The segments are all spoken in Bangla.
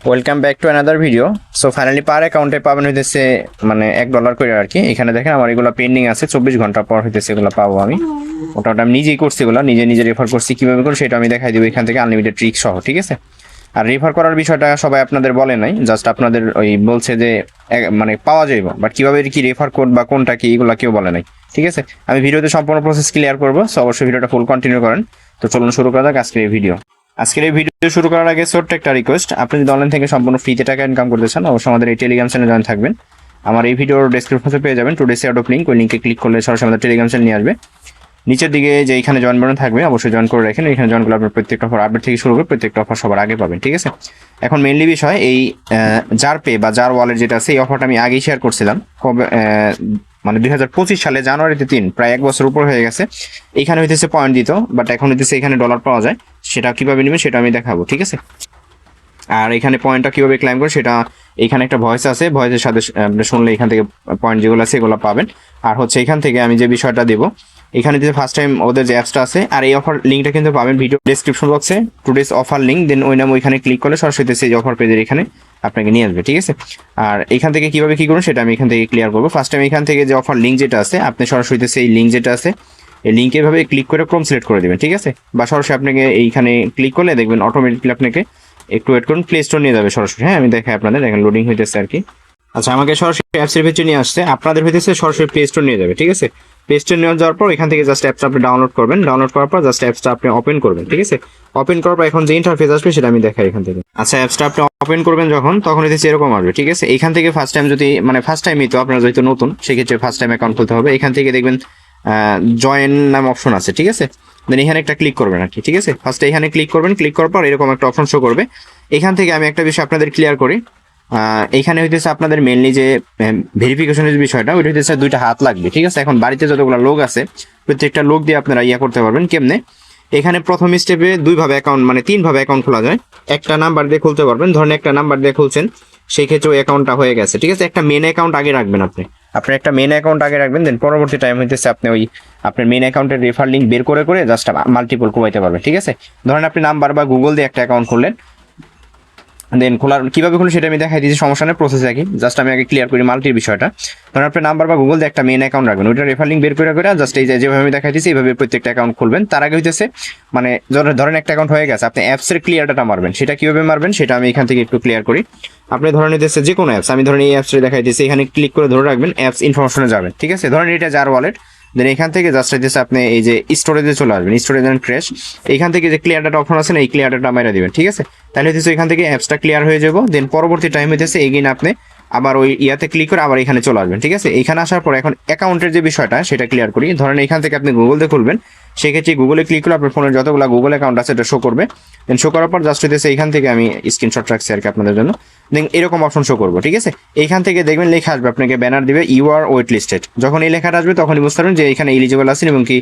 Welcome back to another video. So finally পার অ্যাকাউন্টে পাবেন হইতেছে মানে $1 করে আর কি। এখানে দেখেন আমার এগুলো পেন্ডিং আছে, 24 ঘন্টা পর হইতেছে এগুলো পাবো আমি। ওটা আমি নিজেই করছি, এগুলো নিজে রেফার করছি, কিভাবে করে সেটা আমি দেখাই দেবো এখান থেকে আনলিমিটেড ট্রিক সহ, ঠিক আছে। আর রেফার করার বিষয়টা সবাই আপনাদের বলে নাই, জাস্ট আপনাদের ওই বলছে যে মানে পাওয়া যাইব, বাট কিভাবে কি রেফার কোড বা কোনটা কি এগুলো কেউ বলে নাই, ঠিক আছে। আমি ভিডিওতে সম্পূর্ণ প্রসেস ক্লিয়ার করবো, সো অবশ্যই ভিডিওটা ফুল কন্টিনিউ করেন। তো চলুন শুরু করা যাক আজকের এই ভিডিও। আজকের এই ভিডিও শুরু করার আগে ছোট্ট একটা রিকোয়েস্ট, আপনি যদি অনলাইন থেকে সম্পূর্ণ ফ্রিতে টাকা ইনকাম করতে চান অবশ্যই আমাদের এই টেলিগ্রাম চ্যানেলে জয়েন থাকবেন। আমার এই ভিডিওর ডেসক্রিপশনে পেয়ে যাবেন টুডে সেট অফ লিঙ্ক, ওই লিঙ্কে ক্লিক করলে সরাসরি আমাদের টেলিগ্রাম চ্যানেল নিয়ে আসবে। নিচের দিকে যে এখানে জয়েন বাটন থাকবে অবশ্যই জয়েন করে রাখেন, এখানে জয়েন করলে আপনার প্রত্যেকটা অফার আপডেট থেকে শুরু করে প্রত্যেকটা অফার সবার আগে পাবেন, ঠিক আছে। এখন মেইনলি বিষয় এই জার পে বা জার ওয়ালেট যেটা আছে এই অফারটা আমি আগেই শেয়ার করছিলাম, কবে মানে 2025 সালে জানুয়ারিতে 3 প্রায় 1 বছর উপর হয়ে গেছে। এখানে হইতেছে পয়েন্ট দিত, বাট এখন হইতেছে এখানে ডলার পাওয়া যায়, সেটা কিভাবে নেবেন সেটা আমি দেখাবো, ঠিক আছে। আর এখানে পয়েন্টটা কিভাবে ক্লাইম করে সেটা এখানে একটা ভয়েস আছে, ভয়েসের সাথে শুনলে এখান থেকে পয়েন্ট যেগুলো আছে এগুলো পাবেন। আর হচ্ছে এখান থেকে আমি যে বিষয়টা দেবো, এখানে যে ফার্স্ট টাইম ওদের যে অ্যাপসটা আছে, আর এই অফার লিঙ্কটা কিন্তু পাবেন ভিডিও ডেসক্রিপশন বক্সে, টুডেস অফার লিঙ্ক, দেন ওই নাম ওইখানে ক্লিক করলে সরাসরি সেই অফার পেজের এখানে আপনাকে নিয়ে আসবে, ঠিক আছে। আর এখান থেকে কিভাবে কি করুন সেটা আমি এখান থেকে ক্লিয়ার করবো। ফার্স্ট টাইম এখান থেকে যে অফার লিঙ্ক যেটা আছে আপনি সরাসরি সেই লিঙ্ক যেটা আছে এই লিঙ্কে ভাবে ক্লিক করে ক্রোম সিলেক্ট করে দেবেন, ঠিক আছে। বা সরাসরি আপনাকে এইখানে ক্লিক করলে দেখবেন অটোমেটিকলি আপনাকে একটু ওয়েট করুন, প্লে স্টোর নিয়ে যাবে সরাসরি। হ্যাঁ, আমি দেখাই আপনাদের, দেখেন লোডিং হইতেছে আর কি। আচ্ছা, আমাকে সরাসরি অ্যাপসের ভিতরে নিয়ে আসছে, আপনাদের হইতেছে সরাসরি প্লে স্টোর নিয়ে যাবে, ঠিক আছে। প্লে স্টোর নিয়ে যাওয়ার পর এখান থেকে জাস্ট অ্যাপসটা আপনি ডাউনলোড করবেন, ডাউনলোড করার পর জাস্ট অ্যাপসটা আপনি ওপেন করবেন, ঠিক আছে। ওপেন করার পর এখন যে ইন্টারফেস আসবে সেটা আমি দেখাই এখান থেকে। আচ্ছা, অ্যাপসটা আপনি ওপেন করবেন যখন, তখন হইতেছে এরকম আসবে, ঠিক আছে। এখান থেকে ফার্স্ট টাইম যদি মানে ফার্স্ট টাইমই তো আপনারা যেহেতু নতুন, সেক্ষেত্রে ফার্স্ট টাইম অ্যাকাউন্ট খুলতে হবে। এখান থেকে দেখবেন জয়েন নাম অপশন আছে, ঠিক আছে। দেন এখানে একটা ক্লিক করবেন আর কি, ঠিক আছে। ফার্স্টে এখানে ক্লিক করবেন, ক্লিক করার পর এরকম একটা অপশন শো করবে। এখান থেকে আমি একটা বিষয় আপনাদের ক্লিয়ার করি, এখানে হইতেছে আপনাদের মেনলি যে ভেরিফিকেশনের যে বিষয়টা ওইটা হইতেছে 2টা হাত লাগবে, ঠিক আছে। এখন বাড়িতে যতগুলো লোক আছে প্রত্যেকটা লোক দিয়ে আপনারা করতে পারবেন কেমনে। এখানে প্রথম স্টেপে 2 ভাবে অ্যাকাউন্ট মানে 3 ভাবে অ্যাকাউন্ট খোলা যায়। একটা নাম্বার দিয়ে খুলতে পারবেন, ধরেন একটা নাম্বার দিয়ে খুলছেন, সেই ক্ষেত্রে ওই অ্যাকাউন্টটা হয়ে গেছে, ঠিক আছে। একটা মেন অ্যাকাউন্ট আগে রাখবেন, আপনি একটা মেন অ্যাকাউন্ট আগে রাখবেন, দেন পরবর্তী টাইম হইতেছে আপনি ওই আপনার মেন অ্যাকাউন্টের রেফার লিঙ্ক বের করে জাস্ট মাল্টিপল কোয়াইতে পারবেন, ঠিক আছে। ধরেন আপনি নাম্বার বা গুগল দিয়ে একটা অ্যাকাউন্ট খুললেন, দেন খোলার কিভাবে খুলুন সেটা আমি দেখাই দিচ্ছি, সমস্যা নেই, প্রসেস একই, জাস্ট আমি আগে ক্লিয়ার করি মাল্টির বিষয়টা। ধরেন আপনি নাম্বার বা গুগল দিয়ে একটা মেন অ্যাকাউন্ট রাখবেন, ওইটা রেফার লিঙ্ক বের করে জাস্ট এই যেভাবে আমি দেখাই দিচ্ছি এইভাবে প্রত্যেকটা অ্যাকাউন্ট খুলবেন। তার আগে হইতেছে মানে ধরেন একটা অ্যাকাউন্ট হয়ে গেছে, আপনি অ্যাপসের ক্লিয়ার ডাটা মারবেন, সেটা কিভাবে মারবেন সেটা আমি এখান থেকে একটু ক্লিয়ার করি। আপনি ধরেন নিতেছে যে কোনো অ্যাপস, আমি ধরেন এই অ্যাপসটা দেখাই দিচ্ছি, এখানে ক্লিক করে ধরে রাখবেন, অ্যাপস ইনফরমেশনে যাবেন, ঠিক আছে। ধরেন এটা জার ওয়ালেট, দেন এখান থেকে জাস্ট হইতেছে আপনি এই যে স্টোরেজে চলে আসবেন, স্টোরেজ অ্যান্ড ক্র্যাশ, এখান থেকে যে ক্লিয়ার ডাটা অপশন আছে না এই ক্লিয়ার ডাটা মেরে দিবেন, ঠিক আছে। তাহলে হইতেছে এখান থেকে অ্যাপসটা ক্লিয়ার হয়ে যাবো। দেন পরবর্তী টাইম হইতেছে এগেইন আপনি আবার ওই ইয়াতে ক্লিক করে আবার এখানে চলে আসবেন, ঠিক আছে। এখানে আসার পর এখন অ্যাকাউন্টের যে বিষয়টা সেটা ক্লিয়ার করি। ধরেন এখান থেকে আপনি গুগল দিয়ে খুলবেন, সেক্ষেত্রে গুগলে ক্লিক করে আপনার ফোনের যতগুলো গুগল অ্যাকাউন্ট আছে এটা শো করবে। দেন শো করার পর জাস্ট হইতেছে এখান থেকে আমি স্ক্রিনশট রাখছি আর কি আপনাদের জন্য, দেন এরকম অপশন শো করবো, ঠিক আছে। এইখান থেকে দেখবেন লেখা আসবে, আপনাকে ব্যানার দিবে ইউ আর ওয়েট লিস্টেড। যখন এই লেখাটা আসবে তখনই বুঝতে পারবেন যে এখানে এলিজিবল আছেন এবং কি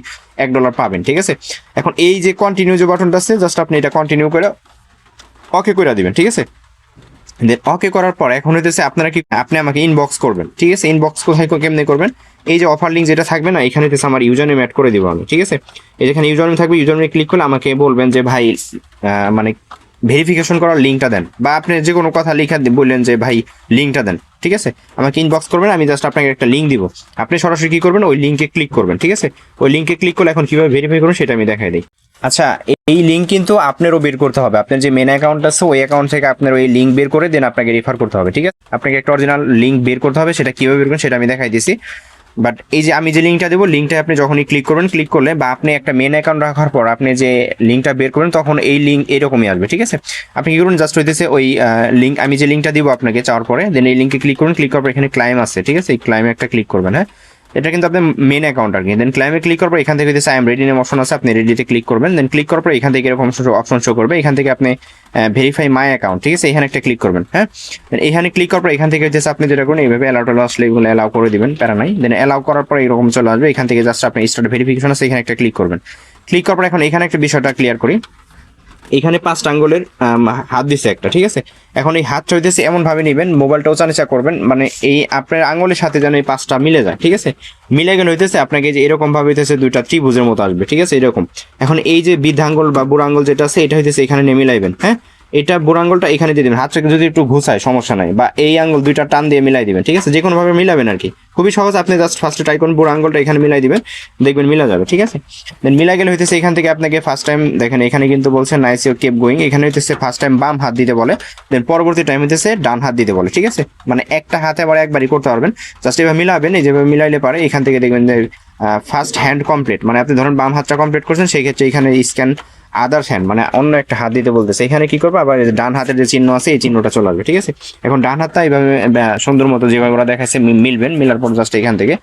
$1 পাবেন, ঠিক আছে। এখন এই যে কন্টিনিউ যে বাটনটা আছে জাস্ট আপনি এটা কন্টিনিউ করে ওকে করে দিবেন, ঠিক আছে। দেন ওকে করার পর এখন হইতেছে আপনারা কি আপনি আমাকে ইনবক্স করবেন, ঠিক আছে। ইনবক্স কোথায় কেমনে করবেন, এই যে অফার লিঙ্ক যেটা থাকবে না এখানে হইতেছে আমার ইউজার নেম অ্যাড করে দিব আমি, ঠিক আছে। এই যেখানে ইউজার নেম থাকবে, ইউজার নেমে ক্লিক করলে আমাকে বলবেন যে ভাই মানে ভেরিফিকেশন করার লিঙ্কটা দেন, বা আপনি যে কোনো কথা লিখা বললেন যে ভাই লিঙ্কটা দেন, ঠিক আছে। আমাকে ইনবক্স করবেন, আমি জাস্ট আপনাকে একটা লিঙ্ক দিব, আপনি সরাসরি কি করবেন ওই লিঙ্কে ক্লিক করবেন, ঠিক আছে। ওই লিঙ্কে ক্লিক করলে এখন কিভাবে ভেরিফাই করুন সেটা আমি দেখাই দিই। আচ্ছা, এই লিঙ্ক কিন্তু আপনারও বের করতে হবে, আপনার যে মেন অ্যাকাউন্ট আছে ওই অ্যাকাউন্ট থেকে আপনার ওই লিঙ্ক বের করে দেন আপনাকে রেফার করতে হবে, ঠিক আছে। আপনাকে একটা অরিজিনাল লিঙ্ক বের করতে হবে, সেটা কিভাবে বের করবেন সেটা আমি দেখাই দিচ্ছি। বাট এই যে আমি যে লিঙ্কটা দেবো, লিঙ্কটা আপনি যখনই ক্লিক করবেন, ক্লিক করলে বা আপনি একটা মেন অ্যাকাউন্ট রাখার পর আপনি যে লিঙ্কটা বের করবেন তখন এই লিঙ্ক এরকমই আসবে, ঠিক আছে। আপনি কি করুন, জাস্ট হইতেছে ওই লিঙ্ক আমি যে লিঙ্কটা দিব আপনাকে চাওয়ার পরে, দেন এই লিঙ্কে ক্লিক করুন, ক্লিক করার পর এখানে ক্লাইম আছে, ঠিক আছে। এই ক্লাইমে একটা ক্লিক করবেন, হ্যাঁ, এটা কিন্তু আপনার মেন অ্যাকাউন্ট আর কি। দেন ক্লাইমে ক্লিক করার পর এখান থেকে হইতেছে I am ready name option আছে, আপনি রেডিতে ক্লিক করবেন। দেন ক্লিক করার পর এখান থেকে এরকম অপশন শো করবে, এখান থেকে আপনি ভেরিফাই মাই অ্যাকাউন্ট, ঠিক আছে, এখানে একটা ক্লিক করবেন, হ্যাঁ। এখানে ক্লিক করার পর এখান থেকে হচ্ছে আপনি যেটা করুন এইভাবে অ্যালাউ টু আসলে এগুলো অ্যালাউ করে দিবেন, প্যারা নাই। দেন অ্যালাউ করার পর এরকম চলে আসবে, এখান থেকে জাস্ট আপনি স্টার্ট ভেরিফিকেশন আছে এখানে একটা ক্লিক করবেন। ক্লিক করার পর এখন এখানে একটা বিষয়টা ক্লিয়ার করি, এখানে 5টা আঙ্গুলের হাত দিছে একটা, ঠিক আছে। এখন এই হাতটা হইতেছে এমন ভাবে নেবেন, মোবাইলটা উঁচা নিচা করবেন, মানে এই আপনার আঙ্গুলের সাথে যেন এই 5টা মিলে যায়, ঠিক আছে। মিলে গেলে হইতেছে আপনাকে যে এরকম ভাবে হইতেছে 2টা ত্রিভুজের মতো আসবে, ঠিক আছে, এরকম। এখন এই যে বৃদ্ধ আঙ্গুল বা বুড়ো আঙ্গুল যেটা আছে এটা হইতেছে এখানে নিয়ে মিলাইবেন, হ্যাঁ। এটা বুড়ো আঙ্গুলটা এখানে দিয়ে দিবেন, হাতটাকে যদি একটু ঘুষায় সমস্যা নাই, বা এই আঙ্গুল দুইটা টান দিয়ে মিলাই দিবেন, ঠিক আছে, যে কোনো ভাবে মিলাবেন আর কি, খুবই সহজ। আপনি জাস্ট ফার্স্টে ট্রাই করুন, বুড়ো আঙ্গুলটা এখানে মিলাই দিবেন, দেখবেন মিলা যাবে, ঠিক আছে। দেন মিলা গেলে হইতেছে এখান থেকে আপনাকে ফার্স্ট টাইম দেখেন এখানে কিন্তু বলছে নাইস ইউ কিপ গোয়িং, এখানে হইতেছে ফার্স্ট টাইম বাম হাত দিতে বলে, দেন পরবর্তী টাইম হইতেছে ডান হাত দিতে বলে, ঠিক আছে। মানে একটা হাতে আবার একবারই করতে পারবেন, জাস্ট এভাবে মিলাবেন, এই যেভাবে মিলাইলে পারে এখান থেকে দেখবেন যে ফার্স্ট হ্যান্ড কমপ্লিট, মানে আপনি ধরুন বাম হাতটা কমপ্লিট করছেন, সেই ক্ষেত্রে এখানে স্ক্যান আদার্স হ্যান্ড, মানে অন্য একটা হাত দিতে বলতেছে, এখানে কি করবো আবার ডান হাতের যে চিহ্ন আছে এই চিহ্নটা চলে আসবে, ঠিক আছে। এখন ডান হাতটা এইভাবে সুন্দর মতো যেভাবে ওরা দেখাচ্ছে মিলবেন, মিলার পর জাস্ট এখান থেকে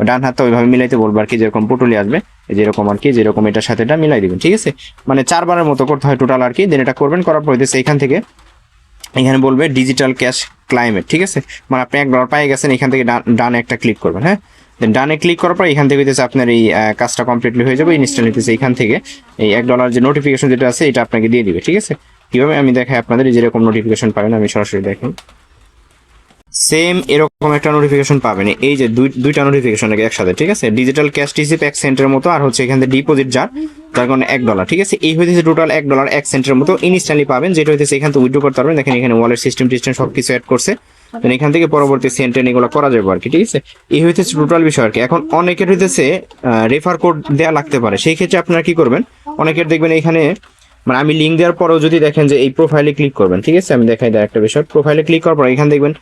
ডান হাতটা ওইভাবে মিলাইতে বলবো আর কি, যেরকম পুটুলি আসবে যেরকম আর কি, যেরকম এটার সাথে এটা মিলাই দিবেন, ঠিক আছে। মানে 4 বারের মতো করতে হয় টোটাল আর কি। দেন এটা করবেন, করার পর হইতেছে এখান থেকে এখানে বলবে ডিজিটাল ক্যাশ ক্লাইমেট, ঠিক আছে, মানে আপনি $1 পেয়ে গেছেন, এখান থেকে ডানে একটা ক্লিক করবেন, হ্যাঁ। দেন ডানে ক্লিক করার পর এখান থেকে হইতেছে আপনার এই কাজটা কমপ্লিটলি হয়ে যাবে, ইনস্টল হইতেছে এখান থেকে এই $1 যে নোটিফিকেশন যেটা আছে এটা আপনাকে দিয়ে দিবে, ঠিক আছে। কিভাবে আমি দেখাই আপনাদের, যেরকম নোটিফিকেশন পাবেন আমি সরাসরি দেখেন, সেম এরকম একটা নোটিফিকেশন পাবেন, এই যে দুইটা নোটিফিকেশন একসাথে, ঠিক আছে। ডিজিটাল ক্যাশ রিসিপ 1 সেন্টের মতো, আর হচ্ছে এখান থেকে ডিপোজিট যার কারণে $1, ঠিক আছে। এই হইতেছে টোটাল $1 1 সেন্টের মতো ইনস্ট্যান্টলি পাবেন, যেটা হইতেছে এখান থেকে উইথড্র করতে পারবেন। দেখেন এখানে ওয়ালেট সিস্টেম সবকিছু অ্যাড করছে, এখান থেকে পরবর্তী সেন্টেন এগুলো করা যাবে আর কি, ঠিক আছে। এই হইতেছে টোটাল বিষয় আর কি। এখন অনেকের হইতেছে রেফার কোড দেওয়া লাগতে পারে, সেই ক্ষেত্রে আপনারা কি করবেন, অনেকের দেখবেন এখানে মানে আমি লিঙ্ক দেওয়ার পরেও যদি দেখেন যে এই প্রোফাইলে ক্লিক করবেন, ঠিক আছে, আমি দেখাই দেয় একটা বিষয়, প্রোফাইলে ক্লিক করার পর এখানে দেখবেন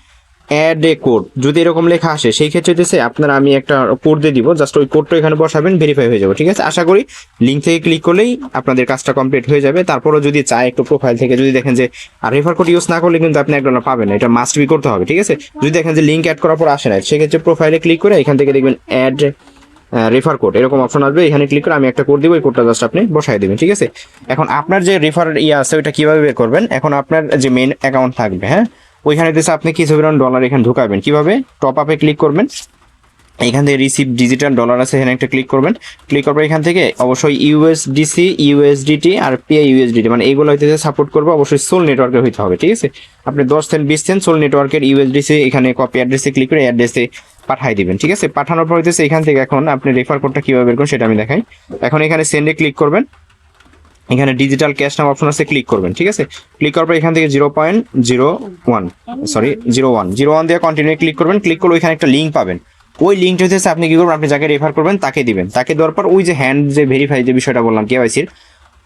অ্যাড এ কোড, যদি এরকম লেখা আসে সেই ক্ষেত্রে হচ্ছে আপনারা আমি একটা কোড দিয়ে দিব, জাস্ট ওই কোডটা এখানে বসাবেন, ভেরিফাই হয়ে যাবে, ঠিক আছে। আশা করি লিঙ্ক থেকে ক্লিক করলেই আপনাদের কাজটা কমপ্লিট হয়ে যাবে। তারপরও যদি চায় একটু প্রোফাইল থেকে যদি দেখেন যে আর রেফার কোড ইউজ না করলে কিন্তু আপনি $1 পাবেন না, এটা মাস্ট বি করতে হবে, ঠিক আছে। যদি দেখেন যে লিঙ্ক অ্যাড করার পর আসে না, সেক্ষেত্রে প্রোফাইলে ক্লিক করে এখান থেকে দেখবেন অ্যাড রেফার কোড এরকম অপশন আসবে, এখানে ক্লিক করে আমি একটা কোড দিব, এই কোডটা জাস্ট আপনি বসাই দিবেন, ঠিক আছে। এখন আপনার যে রেফার আছে ওইটা কিভাবে বের করবেন, এখন আপনার যে মেইন অ্যাকাউন্ট থাকবে, হ্যাঁ, ওইখানে দিয়েছে আপনি কিছু পরিমাণ ডলার এখানে ঢুকাবেন, কিভাবে টপ আপে ক্লিক করবেন, এখান থেকে রিসিভ ডিজিটাল ডলার আছে এখানে একটা ক্লিক করবেন, ক্লিক করার পর এখান থেকে অবশ্যই ইউএসডিসি ইউএসডিটি আর পিআই ইউএসডিটি মানে এইগুলো হইতে সাপোর্ট করবে, অবশ্যই সোল নেটওয়ার্কের হইতে হবে, ঠিক আছে। আপনি 10 সেন্ট 20 সেন্ট সোল নেটওয়ার্কের ইউএসডিসি এখানে কপি অ্যাড্রেসে ক্লিক করে অ্যাড্রেসে পাঠাই দিবেন, ঠিক আছে। পাঠানোর পর হইতেছে এখান থেকে এখন আপনি রেফার কোডটা কিভাবে বের করবেন সেটা আমি দেখাই। এখন এখানে সেন্ডে ক্লিক করবেন, এখানে ডিজিটাল ক্যাশ নাম অপশন আছে, ক্লিক করবেন, ঠিক আছে। ক্লিক করার পর এখান থেকে 0.01 দিয়ে কন্টিনিউ ক্লিক করবেন, ক্লিক করলে ওইখানে একটা লিঙ্ক পাবেন, ওই লিঙ্কটা হচ্ছে আপনি কি করবেন, আপনি যাকে রেফার করবেন তাকে দিবেন, তাকে দেওয়ার পর ওই যে হ্যান্ড যে ভেরিফাই যে বিষয়টা বললাম কেওয়াইসির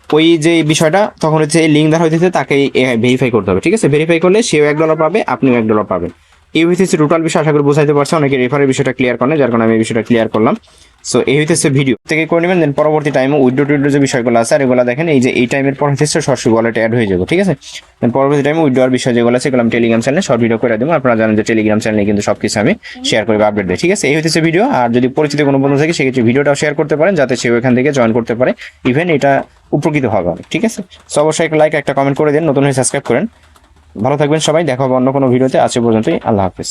ওই যে বিষয়টা, তখন হচ্ছে এই লিঙ্ক দ্বারা হইতেছে তাকে ভেরিফাই করতে হবে, ঠিক আছে। ভেরিফাই করলে সেও $1 পাবে, আপনিও $1 পাবেন। এই হইতেছে টোটাল বিষয়, আশা করি বুঝাইতে পারছে, অনেকে রেফারের বিষয়টা ক্লিয়ার করে, যার কারণে আমি এই বিষয়টা ক্লিয়ার করলাম। সো এই হইতেছে ভিডিও থেকে করে নেবেন, দেন পরবর্তী টাইমে উইড্রো যে বিষয়গুলো আছে আর এগুলো দেখেন, এই যে এই টাইমের পর হচ্ছে সরাসরি ওয়ালেটে অ্যাড হয়ে যাবে, ঠিক আছে। দেন পরবর্তী টাইমে উইড্রোর বিষয় যেগুলো আছে এগুলো আমি টেলিগ্রাম চ্যানেলে শর্ট ভিডিও করে দেবো, আপনারা জানেন যে টেলিগ্রাম চ্যানেলে কিন্তু সবকিছু আমি শেয়ার করে আপডেট দিই, ঠিক আছে। এই হইতেছে ভিডিও, আর যদি পরিচিত কোনো বন্ধু থাকে সেক্ষেত্রে ভিডিওটাও শেয়ার করতে পারেন, যাতে সেও এখান থেকে জয়েন করতে পারে, ইভেন এটা উপকৃত হবে অনেক, ঠিক আছে। সো অবশ্যই একটা লাইক একটা কমেন্ট করে দিন, নতুন হয়ে সাবস্ক্রাইব করেন। ভালো থাকবেন সবাই, দেখা হবে অন্য কোনো ভিডিওতে, আজ পর্যন্তই, আল্লাহ হাফেজ।